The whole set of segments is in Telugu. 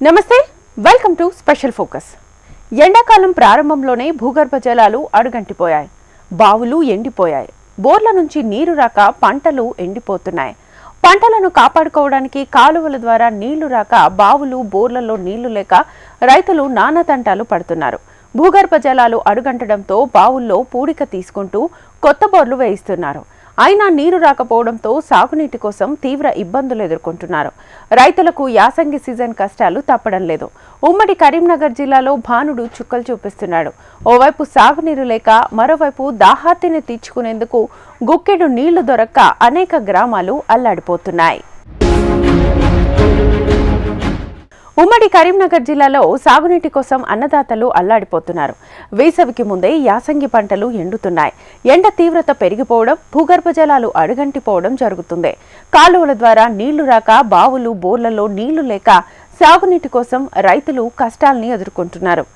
నమస్తే, వెల్కమ్ టు స్పెషల్ ఫోకస్. ఎండాకాలం ప్రారంభంలోనే భూగర్భ జలాలు అడుగంటిపోయాయి, బావులు ఎండిపోయాయి, బోర్ల నుంచి నీరు రాక పంటలు ఎండిపోతున్నాయి. పంటలను కాపాడుకోవడానికి కాలువల ద్వారా నీళ్లు రాక బావులు బోర్లలో నీళ్లు లేక రైతులు నానాతంటాలు పడుతున్నారు. భూగర్భ జలాలు అడుగంటడంతో బావుల్లో పూడిక తీసుకుంటూ కొత్త బోర్లు వేయిస్తున్నారు. అయినా నీరు రాకపోవడంతో సాగునీటి కోసం తీవ్ర ఇబ్బందులు ఎదుర్కొంటున్నారు. రైతులకు యాసంగి సీజన్ కష్టాలు తప్పడం లేదు. ఉమ్మడి కరీంనగర్ జిల్లాలో భానుడు చుక్కలు చూపిస్తున్నాడు. ఓవైపు సాగునీరు లేక మరోవైపు దాహార్తిని తీర్చుకునేందుకు గుక్కెడు నీళ్లు దొరక్క అనేక గ్రామాలు అల్లాడిపోతున్నాయి. ఉమ్మడి కరీంనగర్ జిల్లాలో సాగునీటి కోసం అన్నదాతలు అల్లాడిపోతున్నారు. వేసవికి ముందే యాసంగి పంటలు ఎండుతున్నాయి. ఎండ తీవ్రత పెరిగిపోవడం, భూగర్భ జలాలు అడుగంటిపోవడం జరుగుతుంది. కాలువల ద్వారా నీళ్లు రాక బావులు బోర్లలో నీళ్లు లేక సాగునీటి కోసం రైతులు కష్టాల్ని ఎదుర్కొంటున్నారు.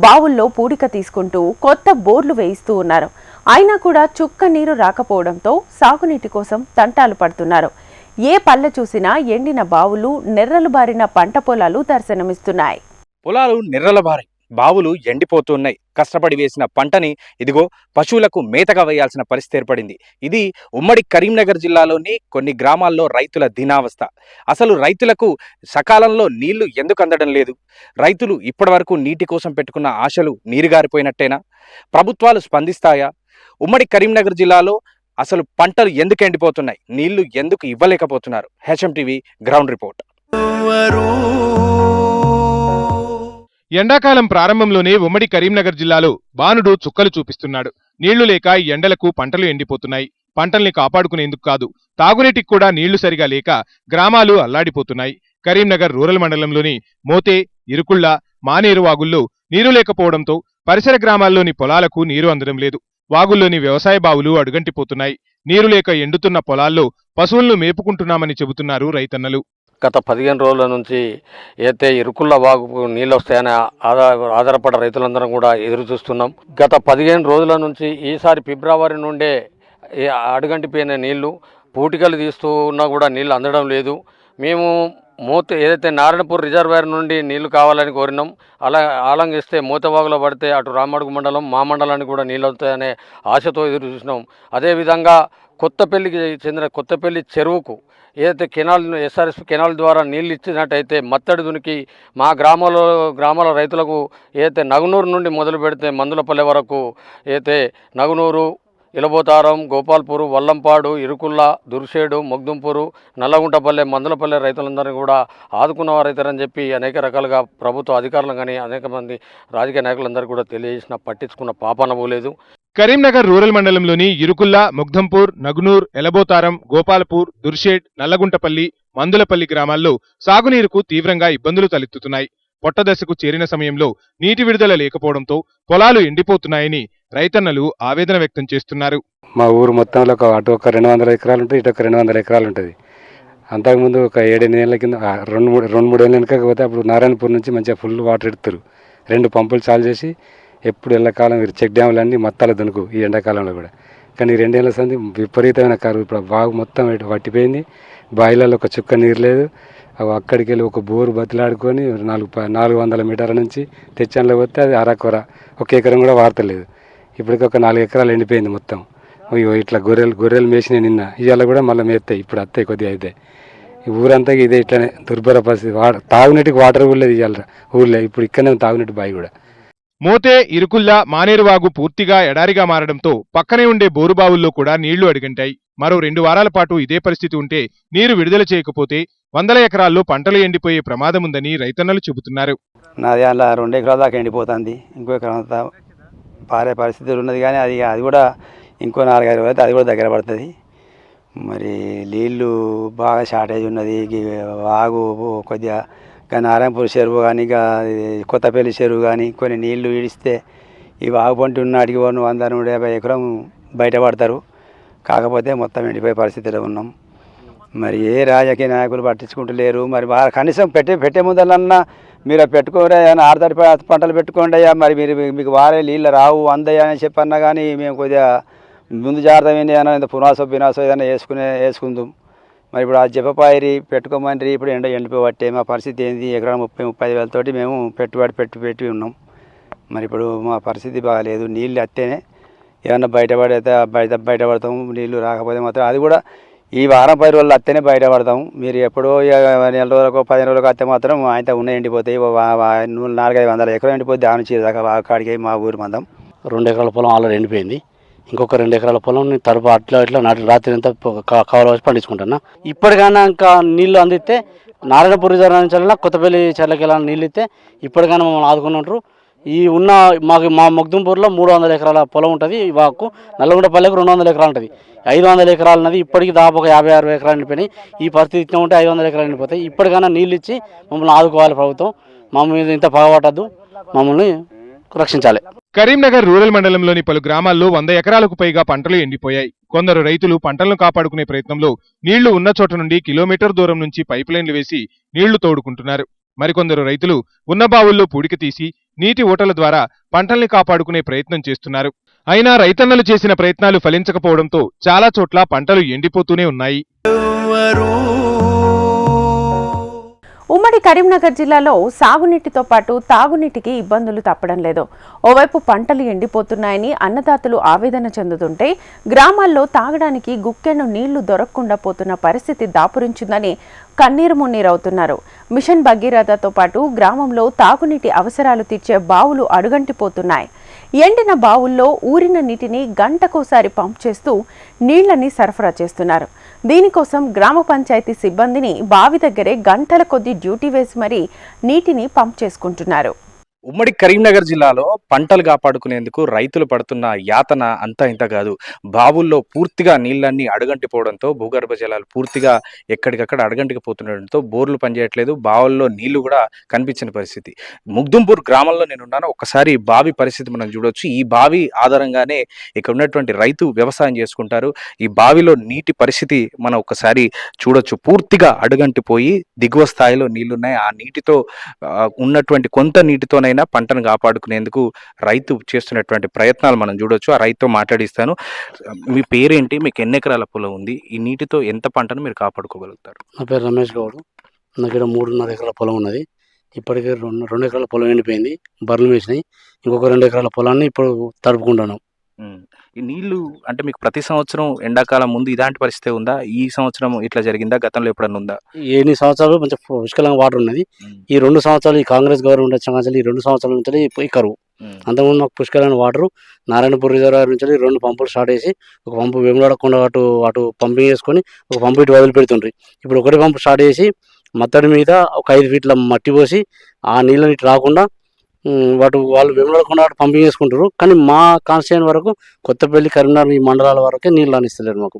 బావుల్లో పూడిక తీసుకుంటూ కొత్త బోర్లు వేయిస్తూ ఉన్నారు. అయినా కూడా చుక్క నీరు రాకపోవడంతో సాగునీటి కోసం తంటాలు పడుతున్నారు. ఏ పల్లె చూసినా ఎండిన బావులు, నెర్రలు బారిన పంట పొలాలు దర్శనమిస్తున్నాయి. పొలాలు నెర్రల బారి, బావులు ఎండిపోతున్నాయి. కష్టపడి వేసిన పంటని ఇదిగో పశువులకు మేతగా వేయాల్సిన పరిస్థితి ఏర్పడింది. ఇది ఉమ్మడి కరీంనగర్ జిల్లాలోని కొన్ని గ్రామాల్లో రైతుల దీనావస్థ. అసలు రైతులకు సకాలంలో నీళ్లు ఎందుకు అందడం లేదు? రైతులు ఇప్పటి వరకు నీటి కోసం పెట్టుకున్న ఆశలు నీరుగారిపోయినట్టేనా? ప్రభుత్వాలు స్పందిస్తాయా? ఉమ్మడి కరీంనగర్ జిల్లాలో అసలు పంటలు ఎందుకు ఎండిపోతున్నాయి, నీళ్లు ఎందుకు ఇవ్వలేకపోతున్నారు? HMTV ground report. ఎండాకాలం ప్రారంభంలోనే ఉమ్మడి కరీంనగర్ జిల్లాలో భానుడు చుక్కలు చూపిస్తున్నాడు. నీళ్లు లేక ఎండలకు పంటలు ఎండిపోతున్నాయి. పంటల్ని కాపాడుకునేందుకు కాదు, తాగునీటికి కూడా నీళ్లు సరిగా లేక గ్రామాలు అల్లాడిపోతున్నాయి. కరీంనగర్ రూరల్ మండలంలోని మోతే, ఇరుకుళ్ల, మానేరు వాగుల్లో నీరు లేకపోవడంతో పరిసర గ్రామాల్లోని పొలాలకు నీరు అందడం లేదు. వాగుల్లోని వ్యవసాయ బావులు అడుగంటిపోతున్నాయి. నీరు లేక ఎండుతున్న పొలాల్లో పశువులను మేపుకుంటున్నామని చెబుతున్నారు రైతన్నలు. గత 15 రోజుల నుంచి అయితే ఇరుకుళ్ళ వాగుకు నీళ్ళు వస్తాయని ఆధారపడ్డ రైతులందరం కూడా ఎదురు చూస్తున్నాం. గత 15 రోజుల నుంచి ఈసారి ఫిబ్రవరి నుండే అడుగంటిపోయిన నీళ్లు పూటికలు తీస్తూ ఉన్నా కూడా నీళ్ళు అందడం లేదు. మేము ఏదైతే నారాయణపూర్ రిజర్వాయర్ నుండి నీళ్లు కావాలని కోరినాం. అలా ఆలంగిస్తే మూతవాగులో పడితే అటు రామడుగు మండలం మా మండలానికి కూడా నీళ్ళు వస్తాయనే ఆశతో ఎదురు చూసినాం. అదేవిధంగా కొత్తపల్లికి చెందిన కొత్తపల్లి చెరువుకు ఏదైతే ఎస్ఆర్ఎస్పి కెనాల్ ద్వారా నీళ్ళు ఇచ్చినట్టయితే మత్తడి దునికి మా గ్రామాల రైతులకు ఏదైతే నగునూరు నుండి మొదలు పెడితే మందులపల్లె వరకు ఏదైతే నగునూరు, ఇలబోతారం, గోపాల్పూరు, వల్లంపాడు, ఇరుకుల్ల, దుర్షేడు, మొగ్దుంపూరు, నల్లగుంటపల్లె, మందులపల్లె రైతులందరినీ కూడా ఆదుకున్నవారైతారని చెప్పి అనేక రకాలుగా ప్రభుత్వ అధికారులు కానీ అనేక మంది రాజకీయ నాయకులందరూ కూడా తెలియజేసిన పట్టించుకున్న పాపాన పోలేదు. కరీంనగర్ రూరల్ మండలంలోని ఇరుకుల్ల, మొగ్దంపూర్, నగునూర్, ఎలబోతారం, గోపాల్పూర్, దుర్షేడ్, నల్లగుంటపల్లి, మందులపల్లి గ్రామాల్లో సాగునీరుకు తీవ్రంగా ఇబ్బందులు తలెత్తుతున్నాయి. పొట్టదశకు చేరిన సమయంలో నీటి విడుదల లేకపోవడంతో పొలాలు ఎండిపోతున్నాయని రైతన్నలు ఆవేదన వ్యక్తం చేస్తున్నారు. మా ఊరు మొత్తంలో అటు ఒక 200 ఎకరాలు ఉంటుంది, ఇటు ఒక 200 ఎకరాలు ఉంటుంది. అంతకుముందు ఒక 7-8 ఏళ్ళ కింద 2-3 ఏళ్ళ వెనకపోతే అప్పుడు నారాయణపూర్ నుంచి మంచిగా ఫుల్ వాటర్ ఎడుతారు. 2 పంపులు చాలు చేసి ఎప్పుడు ఎల్లకాలం చెక్ డ్యాములన్నీ మొత్తాలు దునుకు ఈ ఎండాకాలంలో కూడా. కానీ 2 ఏళ్ళ సంది విపరీతమైన కరువు. ఇప్పుడు బాగు మొత్తం పట్టిపోయింది. బాయిలలో ఒక చుక్క నీరు లేదు. అక్కడికి వెళ్ళి ఒక బోరు బతిలాడుకొని 400 మీటర్ల నుంచి తెచ్చంలో పోతే అది అరకొర, 1 ఎకరం కూడా వాడతలేదు. ఇప్పటికి ఒక 4 ఎకరాలు ఎండిపోయింది మొత్తం. ఇట్లా గొర్రెలు మేసినాయి నిన్న, ఇవాళ కూడా మళ్ళీ మేస్తాయి, ఇప్పుడు అత్తాయి కొద్దిగా అయితే. ఈ ఊరంతా ఇదే ఇట్లనే దుర్భర పరిస్థితి. తాగునీటికి వాటర్ కూడా లేదు ఇవాళ ఊళ్ళో. ఇప్పుడు ఇక్కడనే తాగునీటి బావి కూడా. మోతే, ఇరుకుల్ల, మానేరువాగు పూర్తిగా ఎడారిగా మారడంతో పక్కనే ఉండే బోరుబావుల్లో కూడా నీళ్లు అడిగంటాయి. మరో 2 వారాల పాటు ఇదే పరిస్థితి ఉంటే నీరు విడుదల చేయకపోతే 100 ఎకరాల్లో పంటలు ఎండిపోయే ప్రమాదం ఉందని రైతన్నలు చెబుతున్నారు. నాది అలా 2 ఎకరాల దాకా ఎండిపోతుంది. ఇంకో ఎకరం అంతా పారే పరిస్థితులు ఉన్నది. కానీ అది కూడా ఇంకో 4-5 రోజులు అయితే అది కూడా దగ్గర పడుతుంది. మరి నీళ్ళు బాగా షార్టేజ్ ఉన్నది. వాగు కొద్దిగా నారాయణపూర్ చెరువు కానీ కొత్తపల్లి చెరువు కానీ కొన్ని నీళ్లు ఈడిస్తే ఈ వాగు పంటి ఉన్నాటికి 100-150 ఎకరం బయటపడతారు. కాకపోతే మొత్తం ఎండిపోయే పరిస్థితిలో ఉన్నాం. మరి ఏ రాజకీయ నాయకులు పట్టించుకుంటలేరు. మరి కనీసం పెట్టే ముందలన్నా మీరు పెట్టుకోరే ఆడతడి పంటలు పెట్టుకోండి అయ్యా, మరి మీకు వారే నీళ్ళు రావు అందయ్యా అని చెప్పన్నా కానీ మేము కొద్దిగా ముందు జాగ్రత్త ఏంటి అన్న పునాసో బినాసో ఏదైనా వేసుకుందాం. మరి ఇప్పుడు ఆ చెప్పపాయిరి పెట్టుకోమని ఇప్పుడు ఎండిపోబట్టే మా పరిస్థితి ఏంది? ఎకరా 30-35 వేలతోటి మేము పెట్టి ఉన్నాం. మరి ఇప్పుడు మా పరిస్థితి బాగాలేదు. నీళ్ళు వస్తేనే ఏమన్నా బయటపడతాం. నీళ్ళు రాకపోతే మాత్రం అది కూడా ఈ వారం 10 రోజులు వస్తేనే బయటపడతాం. మీరు ఎప్పుడో నెల రోజులకు 15 రోజులకు వస్తే మాత్రం ఆయన ఉన్న ఎండిపోతాయి. 400-500 ఎకరం ఎండిపోతే దాని దాకా కాడికి మా ఊరు మందం 2 ఎకరాల పొలం ఆల్రెడీ ఎండిపోయింది. ఇంకొక 2 ఎకరాల పొలం తరపు ఇట్లా రాత్రి అంతా కావాలి వచ్చి పండించుకుంటున్నా. ఇప్పటికైనా ఇంకా నీళ్లు అందిస్తే నారాయణపూర్ రిజర్వ్ నుంచి కొత్తపల్లి చెర్లకి వెళ్ళాలి నీళ్ళు ఇస్తే ఇప్పటికైనా మమ్మల్ని ఆదుకుని ఉంటారు. ఈ ఉన్న మా మొగ్దుంపూర్లో 300 ఎకరాల పొలం ఉంటుంది. వాకు నల్లగొండపల్లెకు 200 ఎకరాలు ఉంటుంది. 500 ఎకరాలు ఉన్నది. ఇప్పటికి దాదాపు 50-60 ఎకరాలు ఎండిపోయినాయి. ఈ పరిస్థితి ఇట్లా ఉంటే 500 ఎకరాలు ఎండిపోతాయి. ఇప్పటికైనా నీళ్ళు ఇచ్చి మమ్మల్ని ఆదుకోవాలి ప్రభుత్వం. మమ్మల్ని ఇంత పగబట్టద్దు, మమ్మల్ని రక్షించాలి. కరీంనగర్ రూరల్ మండలంలోని పలు గ్రామాల్లో 100 ఎకరాలకు పైగా పంటలు ఎండిపోయాయి. కొందరు రైతులు పంటలను కాపాడుకునే ప్రయత్నంలో నీళ్లు ఉన్న చోట నుండి కిలోమీటర్ దూరం నుంచి పైప్ లైన్లు వేసి నీళ్లు తోడుకుంటున్నారు. మరికొందరు రైతులు ఉన్న బావుల్లో పూడిక తీసి నీటి ఊటల ద్వారా పంటల్ని కాపాడుకునే ప్రయత్నం చేస్తున్నారు. అయినా రైతన్నలు చేసిన ప్రయత్నాలు ఫలించకపోవడంతో చాలా చోట్ల పంటలు ఎండిపోతూనే ఉన్నాయి. ఉమ్మడి కరీంనగర్ జిల్లాలో సాగునీటితో పాటు తాగునీటికి ఇబ్బందులు తప్పడం లేదు. ఓవైపు పంటలు ఎండిపోతున్నాయని అన్నదాతలు ఆవేదన చెందుతుంటే గ్రామాల్లో తాగడానికి గుక్కెను నీళ్లు దొరకకుండా పోతున్న పరిస్థితి దాపురించిందని కన్నీరు మున్నీరవుతున్నారు. మిషన్ భగీరథతో పాటు గ్రామంలో తాగునీటి అవసరాలు తీర్చే బావులు అడుగంటిపోతున్నాయి. ఎండిన బావుల్లో ఊరిన నీటిని గంటకోసారి పంప్ చేస్తూ నీళ్లని సరఫరా చేస్తున్నారు. దీనికోసం గ్రామ పంచాయతీ సిబ్బందిని బావి దగ్గరే గంటల కొద్దీ డ్యూటీ వేసి మరీ నీటిని పంప్ చేసుకుంటున్నారు. ఉమ్మడి కరీంనగర్ జిల్లాలో పంటలు కాపాడుకునేందుకు రైతులు పడుతున్న యాతన అంతా ఇంత కాదు. బావుల్లో పూర్తిగా నీళ్ళన్నీ అడుగంటిపోవడంతో భూగర్భ జలాలు పూర్తిగా ఎక్కడికక్కడ అడుగంటిపోతుండడంతో బోర్లు పనిచేయట్లేదు. బావుల్లో నీళ్లు కూడా కనిపించిన పరిస్థితి. ముగ్దుంపూర్ గ్రామంలో నేనున్నాను. ఒక్కసారి బావి పరిస్థితి మనం చూడొచ్చు. ఈ బావి ఆధారంగానే ఇక్కడ ఉన్నటువంటి రైతు వ్యవసాయం చేసుకుంటారు. ఈ బావిలో నీటి పరిస్థితి మనం ఒక్కసారి చూడొచ్చు. పూర్తిగా అడుగంటిపోయి దిగువ స్థాయిలో నీళ్లున్నాయి. ఆ నీటితో ఉన్నటువంటి కొంత నీటితోనైనా పంటను కాపాడుకునేందుకు రైతు చేస్తున్నటువంటి ప్రయత్నాలు మనం చూడొచ్చు. ఆ రైతుతో మాట్లాడిస్తాను. మీ పేరేంటి? మీకు ఎన్ని ఎకరాల పొలం ఉంది? ఈ నీటితో ఎంత పంటను మీరు కాపాడుకోగలుగుతారు? నా పేరు రమేష్ గౌడ్. నాకు ఇక్కడ 3.5 ఎకరాల పొలం ఉన్నది. ఇప్పటికే 2 ఎకరాల పొలం ఎండిపోయింది. బర్రెలు వేసినాయి. ఇంకొక 2 ఎకరాల పొలాన్ని ఇప్పుడు తడుపుకుంటున్నాం. ఈ నీళ్లు అంటే మీకు ప్రతి సంవత్సరం ఎండాకాలం ముందు ఇలాంటి పరిస్థితి ఉందా? ఈ సంవత్సరం ఇట్లా జరిగిందా? గతంలో ఎప్పుడన్నా ఉందా? ఎన్ని సంవత్సరాలు మంచి పుష్కలంగా వాటర్ ఉన్నది. ఈ 2 సంవత్సరాలు ఈ కాంగ్రెస్ గవర్నమెంట్ వచ్చిన ఈ 2 సంవత్సరాల నుంచి ఈ కరువు. అంతకుముందు మాకు పుష్కలమైన వాటర్ నారాయణపూర్ రిజర్వాయర్ నుంచి 2 పంపులు స్టార్ట్ చేసి ఒక పంపు వేములాడకుండా అటు పంపింగ్ చేసుకొని ఒక పంపు ఇటు వదిలిపెడుతుండ్రి. ఇప్పుడు ఒకటి పంపు స్టార్ట్ చేసి మత్తడి మీద ఒక 5 ఫీట్ల మట్టి పోసి ఆ నీళ్ళని రాకుండా వాళ్ళు వేములాడకుండా పంపింగ్ చేసుకుంటారు. కానీ మా కాన్స్టిట్యూషన్ వరకు కొత్తపల్లి, కరీంనగర్ ఈ మండలాల వరకే నీళ్ళు అనిస్తలేరు. మాకు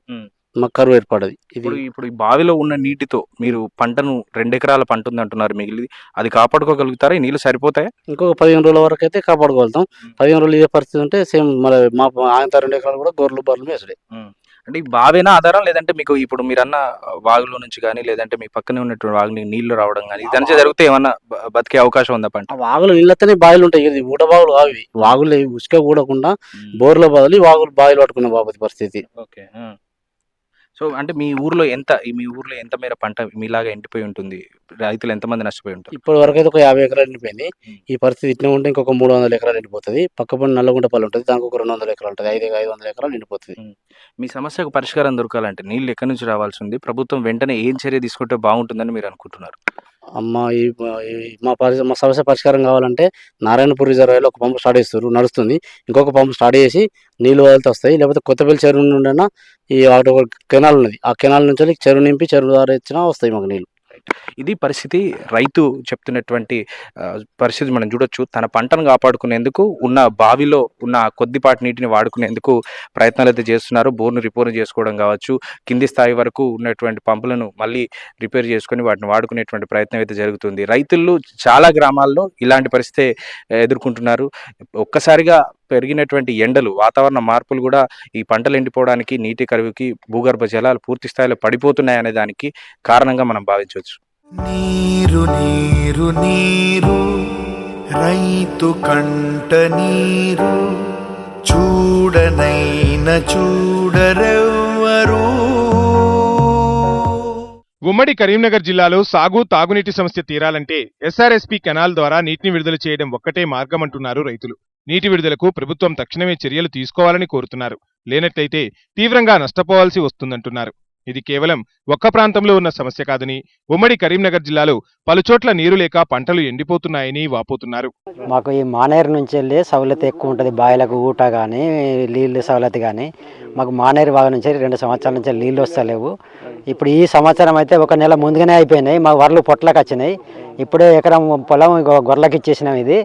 కరువు ఏర్పడది. ఇప్పుడు ఈ బావిలో ఉన్న నీటితో మీరు పంటను 2 ఎకరాల పంట ఉంది అంటున్నారు. మిగిలి అది కాపాడుకోగలుగుతారా? ఈ నీళ్లు సరిపోతాయా? ఇంకొక 15 రోజుల వరకు అయితే కాపాడుకోగలుగుతాం. 15 రోజులు ఇదే పరిస్థితి ఉంటే సేమ్ మా ఆయన 2 ఎకరాలు కూడా గొర్రెలు బర్రెలు వేసుడే. అంటే ఈ బావేనా ఆధారం, లేదంటే మీకు ఇప్పుడు మీరన్న వాగులో నుంచి కానీ లేదంటే మీ పక్కనే ఉన్నటువంటి వాగుని నీళ్లు రావడం కానీ ఇదంతా జరిగితే ఏమన్నా బతికే అవకాశం ఉందా పంట? వాగులు నీళ్ళతోనే బావిలు ఉంటాయి. ఇది ఊట బావులు అవి వాగులు ఉసుక కూడకుండా బోర్ల బదులు వాగులు బావిలు పట్టుకునే బాబు పరిస్థితి. ఓకే. సో అంటే మీ ఊర్లో ఎంత మేర పంట మీలాగా ఎండిపోయి ఉంటుంది? రైతులు ఎంతమంది నష్టపోయి ఉంటారు? ఇప్పటి వరకు అయితే ఒక 50 ఎకరాలు ఎండిపోయింది. ఈ పరిస్థితి ఇట్లా ఉంటే ఇంకొక 300 ఎకరాలు ఎండిపోతుంది. పక్కపడి నల్లగుంటపల్లి ఉంటుంది, దానికి ఒక 200 ఎకరాలు ఉంటుంది. 500 ఎకరాలు ఎండిపోతుంది. మీ సమస్యకు పరిష్కారం దొరకాలంటే నీళ్ళు ఎక్కడి నుంచి రావాల్సి ఉంది? ప్రభుత్వం వెంటనే ఏం చర్య తీసుకుంటే బాగుంటుందని మీరు అనుకుంటున్నారు? మా సమస్య పరిష్కారం కావాలంటే నారాయణపూర్ రిజర్వాయర్లో ఒక పంపు స్టార్ట్ చేస్తారు, నడుస్తుంది. ఇంకొక పంపు స్టార్ట్ చేసి నీళ్లు వదిలితే వస్తాయి. లేకపోతే కొత్తపల్లి చెరువు నుండి ఈ అటు ఒక కెనాల్ ఉన్నది, ఆ కెనాల్ నుంచి చెరువు నింపి చెరువు ద్వారా ఇచ్చినా వస్తాయి మాకు నీళ్ళు. ఇది పరిస్థితి. రైతు చెప్తున్నటువంటి పరిస్థితి మనం చూడొచ్చు. తన పంటను కాపాడుకునేందుకు ఉన్న బావిలో ఉన్న కొద్దిపాటి నీటిని వాడుకునేందుకు ప్రయత్నాలు అయితే చేస్తున్నారు. బోర్ను రిపేర్ చేసుకోవడం కావచ్చు, కింది స్థాయి వరకు ఉన్నటువంటి పంపులను మళ్ళీ రిపేర్ చేసుకొని వాటిని వాడుకునేటువంటి ప్రయత్నం అయితే జరుగుతుంది. రైతులు చాలా గ్రామాల్లో ఇలాంటి పరిస్థితి ఎదుర్కొంటున్నారు. ఒక్కసారిగా పెరిగినటువంటి ఎండలు, వాతావరణ మార్పులు కూడా ఈ పంటలు ఎండిపోవడానికి, నీటి కరువుకి, భూగర్భ జలాలు పూర్తి స్థాయిలో పడిపోతున్నాయి అనే దానికి కారణంగా మనం భావించవచ్చు. నీరు నీరు నీరు రైతు కంట నీరు చూడనైన చూడరెవ్వరు. ఉమ్మడి కరీంనగర్ జిల్లాలో సాగు తాగునీటి సమస్య తీరాలంటే ఎస్ఆర్ఎస్పీ కెనాల్ ద్వారా నీటిని విడుదల చేయడం ఒక్కటే మార్గమంటున్నారు రైతులు. నీటి విడుదలకు ప్రభుత్వం తక్షణమే చర్యలు తీసుకోవాలని కోరుతున్నారు. లేనట్లయితే తీవ్రంగా నష్టపోవాల్సి వస్తుందంటున్నారు. ఇది కేవలం ఒక్క ప్రాంతంలో ఉన్న సమస్య కాదని, ఉమ్మడి కరీంనగర్ జిల్లాలో పలుచోట్ల నీరు లేక పంటలు ఎండిపోతున్నాయని వాపోతున్నారు. మాకు ఈ మానేరు నుంచి వెళ్ళి సౌలత ఎక్కువ ఉంటుంది. బాయిలకు ఊట కానీ నీళ్ళు సౌలత కానీ మాకు మానేరు బాగా నుంచి 2 సంవత్సరాల నుంచి నీళ్ళు వస్తలేవు. ఇప్పుడు ఈ సంవత్సరం అయితే 1 నెల ముందుగానే అయిపోయినాయి. మాకు వరలు పొట్లకు వచ్చినాయి. ఇప్పుడే ఎకరం పొలం గొర్రెలకు ఇచ్చేసినాం. ఇది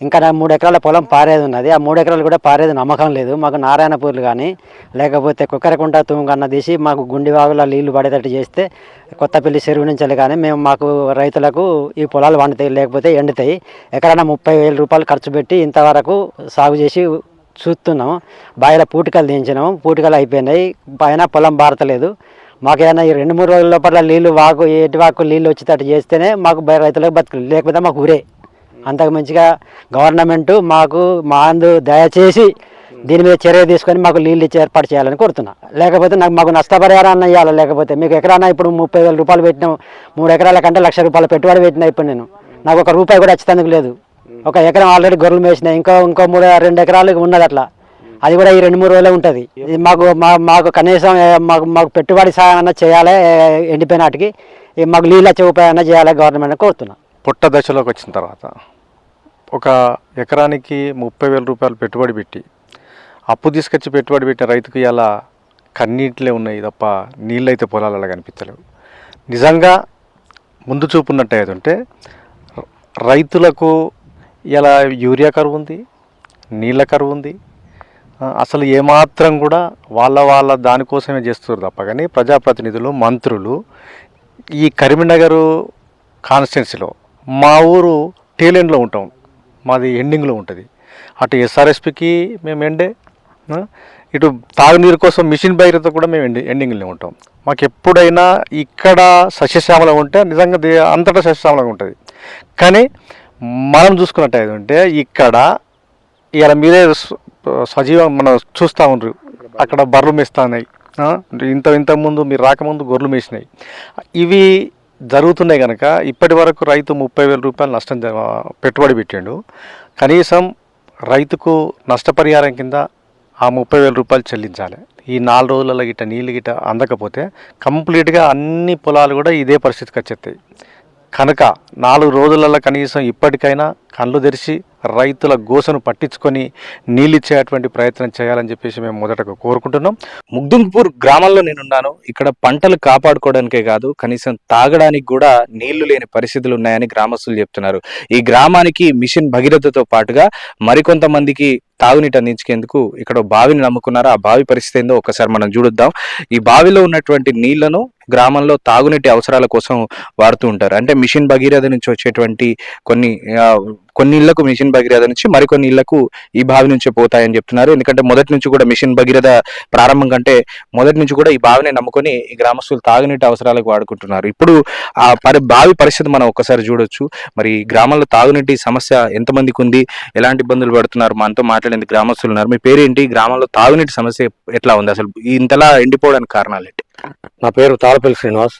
ఇంకా 3 ఎకరాల పొలం పారేది ఉన్నది. ఆ 3 ఎకరాలు కూడా పారేది నమ్మకం లేదు. మాకు నారాయణపూర్లు కానీ లేకపోతే కుక్కరకుంట తుమ్మకన్న తీసి మాకు గుండి వాగుల నీళ్లు పడేటట్టు చేస్తే కొత్తపల్లి చెరువు నుంచి కానీ మాకు రైతులకు ఈ పొలాలు వండుతాయి, లేకపోతే ఎండుతాయి. ఎకరాన 30,000 రూపాయలు ఖర్చు పెట్టి ఇంతవరకు సాగు చేసి చూస్తున్నాం. బాయిల పూటికలు దించినాం, పూటికలు అయిపోయినాయి. పైన పొలం బారతలేదు. మాకేమైనా ఈ 2-3 రోజుల లోపల నీళ్ళు ఎటు వాకు నీళ్ళు వచ్చేటట్టు చేస్తేనే మాకు రైతులకు బతుకు, లేకపోతే మాకు ఊరే. అంతకు మంచిగా గవర్నమెంట్ మాకు దయచేసి దీని మీద చర్య తీసుకొని మాకు నీళ్ళు ఇచ్చి ఏర్పాటు చేయాలని కోరుతున్నా. లేకపోతే మాకు నష్టపరిహారాన్ని ఇవ్వాలి. లేకపోతే మీకు ఎకరాన ఇప్పుడు 30,000 రూపాయలు పెట్టినాం, 3 ఎకరాల కంటే 1,00,000 రూపాయలు పెట్టుబడి పెట్టినా. ఇప్పుడు నాకు 1 రూపాయి కూడా వచ్చేందుకు లేదు. 1 ఎకరం ఆల్రెడీ గొర్రెలు మేసినాయి. ఇంకో 2 ఎకరాలు ఉన్నది అట్లా. అది కూడా ఈ 2-3 రోజులే ఉంటుంది. ఇది మాకు కనీసం మాకు పెట్టుబడి సాయం అన్న చేయాలి. ఎండిపోయిన వాటికి మాకు నీళ్ళు వచ్చే ఉపాయం అన్న చేయాలి గవర్నమెంట్ కోరుతున్నా. పుట్ట దశలోకి వచ్చిన తర్వాత 1 ఎకరానికి 30,000 రూపాయలు పెట్టుబడి పెట్టి అప్పు తీసుకొచ్చి పెట్టుబడి పెట్టిన రైతుకు ఇలా కన్నీటిలే ఉన్నాయి తప్ప నీళ్ళు అయితే పొలాలలో కనిపించలేవు. నిజంగా ముందు చూపున్నట్టు అయితే రైతులకు ఇలా యూరియా కరువు ఉంది, నీళ్ళ కరువు ఉంది. అసలు ఏమాత్రం కూడా వాళ్ళ దానికోసమే చేస్తారు తప్ప కానీ ప్రజాప్రతినిధులు, మంత్రులు ఈ కరీంనగర్ కాన్స్టిట్యున్సీలో మా ఊరు టేలెండ్లో ఉంటాం, మాది ఎండింగ్లో ఉంటుంది. అటు ఎస్ఆర్ఎస్పికి మేము ఎండే, ఇటు తాగునీరు కోసం మిషన్ భగీరథ కూడా మేము ఎండింగ్లో ఉంటాం. మాకు ఎప్పుడైనా ఇక్కడ సస్యశ్యామలంగా ఉంటే నిజంగా అంతటా సస్యశ్యామలంగా ఉంటుంది. కానీ మనం చూసుకున్నట్టయితే ఇక్కడ ఇలా మీరే సజీవం మనం చూస్తూ ఉండరు. అక్కడ బర్రెలు మేస్తున్నాయి, ఇంతకుముందు మీరు రాకముందు గొర్రెలు మేసినాయి. ఇవి జరుగుతున్నాయి కనుక ఇప్పటి వరకు రైతు 30,000 రూపాయలు నష్టం పెట్టుబడి పెట్టిండు. కనీసం రైతుకు నష్టపరిహారం కింద ఆ 30,000 రూపాయలు చెల్లించాలి. ఈ 4 రోజులలో నీళ్ళు అందకపోతే కంప్లీట్గా అన్ని పొలాలు కూడా ఇదే పరిస్థితికి వచ్చేస్తాయి. కనుక 4 రోజులలో కనీసం ఇప్పటికైనా కళ్ళు తెరిచి రైతుల గోసను పట్టించుకొని నీళ్ళు ఇచ్చేటువంటి ప్రయత్నం చేయాలని చెప్పేసి మేము మొదటగా కోరుకుంటున్నాం. ముగ్దుంపూర్ గ్రామంలో నేనున్నాను. ఇక్కడ పంటలు కాపాడుకోవడానికే కాదు, కనీసం తాగడానికి కూడా నీళ్లు లేని పరిస్థితులు ఉన్నాయని గ్రామస్తులు చెప్తున్నారు. ఈ గ్రామానికి మిషన్ భగీరథతో పాటుగా మరికొంతమందికి తాగునీటి అందించేందుకు ఇక్కడ బావిని నమ్ముకున్నారు. ఆ బావి పరిస్థితి ఏందో ఒకసారి మనం చూద్దాం. ఈ బావిలో ఉన్నటువంటి నీళ్లను గ్రామంలో తాగునీటి అవసరాల కోసం వాడుతూ ఉంటారు. అంటే మిషన్ భగీరథ నుంచి వచ్చేటువంటి కొన్ని ఇళ్లకు మిషన్ భగీరథ నుంచి మరికొన్ని ఇళ్లకు ఈ బావి నుంచే పోతాయని చెప్తున్నారు. ఎందుకంటే మొదటి నుంచి కూడా మిషన్ భగీరథ ప్రారంభం కంటే మొదటి నుంచి కూడా ఈ బావిని నమ్ముకొని ఈ గ్రామస్తులు తాగునీటి అవసరాలకు వాడుకుంటున్నారు. ఇప్పుడు ఆ బావి పరిస్థితి మనం ఒక్కసారి చూడొచ్చు. మరి గ్రామంలో తాగునీటి సమస్య ఎంతమందికి ఉంది, ఎలాంటి ఇబ్బందులు పడుతున్నారు, మనతో మాట్లాడేందుకు గ్రామస్తులు ఉన్నారు. మీ పేరేంటి, గ్రామంలో తాగునీటి సమస్య ఎట్లా ఉంది, అసలు ఇంతలా ఎండిపోవడానికి కారణాలు ఏంటి? నా పేరు తాళపల్లి శ్రీనివాస్.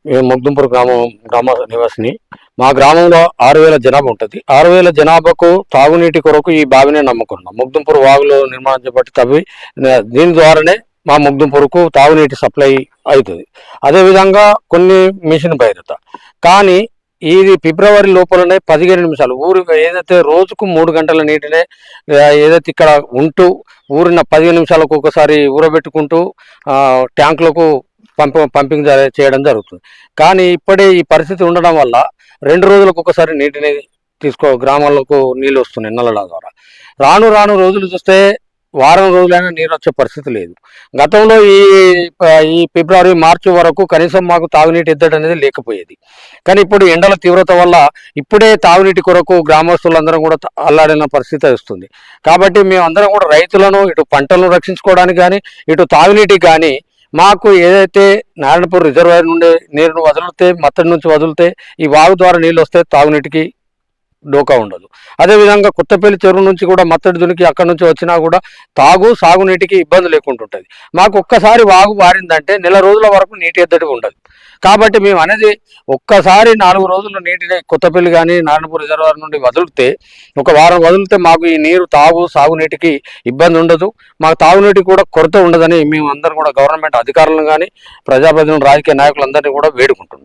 మేము ముగ్దుంపూర్ గ్రామ నివాసిని. మా గ్రామంలో 6,000 జనాభా ఉంటుంది. 6,000 జనాభాకు తాగునీటి కొరకు ఈ బావినే నమ్ముకున్నాం. ముగ్దుంపూర్ వాగులో నిర్మాణం చేపట్టి తవ్వి దీని ద్వారానే మా ముగ్దుంపూర్కు తాగునీటి సప్లై అవుతుంది. అదేవిధంగా కొన్ని మిషన్ భగీరథ. కానీ ఇది ఫిబ్రవరి లోపలనే 15 నిమిషాలు ఏదైతే రోజుకు 3 గంటల నీటినే ఏదైతే ఇక్కడ ఉంటూ ఊరిన 15 నిమిషాలకు ఒకసారి ఊరబెట్టుకుంటూ ట్యాంకులకు పంపింగ్ చేయడం జరుగుతుంది. కానీ ఇప్పుడే ఈ పరిస్థితి ఉండడం వల్ల 2 రోజులకు ఒకసారి నీటిని గ్రామాలకు నీళ్ళు వస్తున్నాయి నల్లల ద్వారా. రాను రోజులు చూస్తే వారం రోజులైనా నీరు వచ్చే పరిస్థితి లేదు. గతంలో ఈ ఫిబ్రవరి మార్చి వరకు కనీసం మాకు తాగునీటి ఎద్దడి అనేది లేకపోయేది. కానీ ఇప్పుడు ఎండల తీవ్రత వల్ల ఇప్పుడే తాగునీటి కొరకు గ్రామస్తులందరం కూడా అల్లాడిన పరిస్థితి వస్తుంది. కాబట్టి మేమందరం కూడా రైతులను ఇటు పంటలను రక్షించుకోవడానికి కానీ ఇటు తాగునీటికి కానీ మాకు ఏదైతే నారాయణపూర్ రిజర్వాయర్ నుండి నీరును వదిలితే మత్తడి నుంచి వదిలితే ఈ వాగు ద్వారా నీళ్ళు వస్తే తాగునీటికి డోకా ఉండదు. అదేవిధంగా కొత్తపల్లి చెరువు నుంచి కూడా మత్తడి దునికి అక్కడ నుంచి వచ్చినా కూడా సాగునీటికి ఇబ్బంది లేకుండా ఉంటుంది. మాకు ఒక్కసారి వాగు వారిందంటే నెల రోజుల వరకు నీటి ఎద్దడి ఉండదు. కాబట్టి మేము అనేది ఒక్కసారి 4 రోజులు నీటిని కొత్తపల్లి కానీ నారాయణపూర్ రిజర్వాయర్ నుండి వదిలితే, ఒక వారం వదిలితే మాకు ఈ నీరు సాగునీటికి ఇబ్బంది ఉండదు, మాకు తాగునీటికి కూడా కొరత ఉండదని మేము అందరం కూడా గవర్నమెంట్ అధికారులను కానీ ప్రజాప్రతినిధులు రాజకీయ నాయకులందరినీ కూడా వేడుకుంటున్నాం.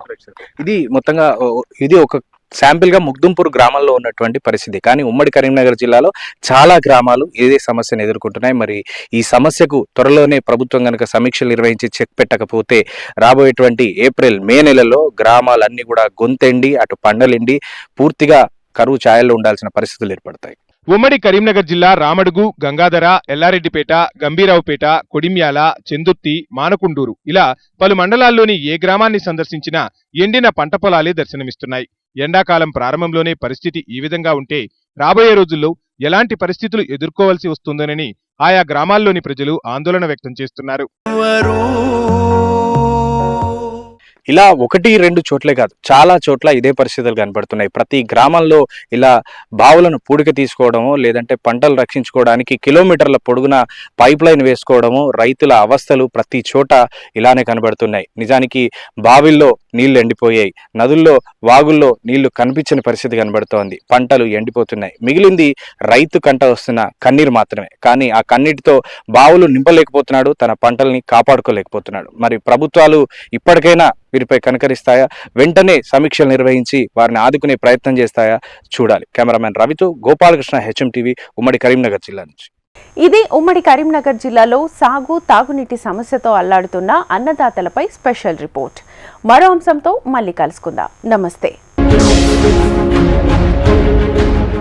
ఇది ఒక శాంపిల్ గా ముగ్దుంపూర్ గ్రామంలో ఉన్నటువంటి పరిస్థితి. కానీ ఉమ్మడి కరీంనగర్ జిల్లాలో చాలా గ్రామాలు ఇదే సమస్యను ఎదుర్కొంటున్నాయి. మరి ఈ సమస్యకు త్వరలోనే ప్రభుత్వం కనుక సమీక్షలు నిర్వహించి చెక్ పెట్టకపోతే రాబోయేటువంటి ఏప్రిల్ మే నెలలో గ్రామాలన్నీ కూడా గొంతెండి అటు పండలిండి పూర్తిగా కరువు ఛాయల్లో ఉండాల్సిన పరిస్థితులు ఏర్పడతాయి. ఉమ్మడి కరీంనగర్ జిల్లా రామడుగు, గంగాధర, ఎల్లారెడ్డిపేట, గంభీరావుపేట, కొడిమ్యాల, చెందుర్తి, మానకుండూరు ఇలా పలు మండలాల్లోని ఏ గ్రామాన్ని సందర్శించినా ఎండిన పంట పొలాలే దర్శనమిస్తున్నాయి. ఎండాకాలం ప్రారంభంలోనే పరిస్థితి ఈ విధంగా ఉంటే రాబోయే రోజుల్లో ఎలాంటి పరిస్థితులు ఎదుర్కోవాల్సి వస్తుందోనని ఆయా గ్రామాల్లోని ప్రజలు ఆందోళన వ్యక్తం చేస్తున్నారు. ఇలా 1-2 చోట్లే కాదు, చాలా చోట్ల ఇదే పరిస్థితులు కనబడుతున్నాయి. ప్రతి గ్రామంలో ఇలా బావులను పూడిక తీసుకోవడము, లేదంటే పంటలు రక్షించుకోవడానికి కిలోమీటర్ల పొడుగున పైప్ లైన్ వేసుకోవడము, రైతుల అవస్థలు ప్రతి చోట ఇలానే కనబడుతున్నాయి. నిజానికి బావిల్లో నీళ్లు ఎండిపోయాయి, నదుల్లో వాగుల్లో నీళ్లు కనిపించని పరిస్థితి కనబడుతోంది, పంటలు ఎండిపోతున్నాయి. మిగిలింది రైతు కంట వస్తున్న కన్నీరు మాత్రమే. కానీ ఆ కన్నీటితో బావులు నింపలేకపోతున్నాడు, తన పంటల్ని కాపాడుకోలేకపోతున్నాడు. మరి ప్రభుత్వాలు ఇప్పటికైనా వీరిపై కనకరిస్తాయా, వెంటనే సమీక్షలు నిర్వహించి వారిని ఆదుకునే ప్రయత్నం చేస్తాయా చూడాలి. కెమెరామెన్ రవితో గోపాలకృష్ణ, HMTV, ఉమ్మడి కరీంనగర్ జిల్లా నుంచి. ఇది ఉమ్మడి కరీంనగర్ జిల్లాలో తాగునీటి సమస్యతో అల్లాడుతున్న అన్నదాతలపై స్పెషల్ రిపోర్ట్. మరో అంశంతో మళ్ళీ కలుసుకుందాం. నమస్తే.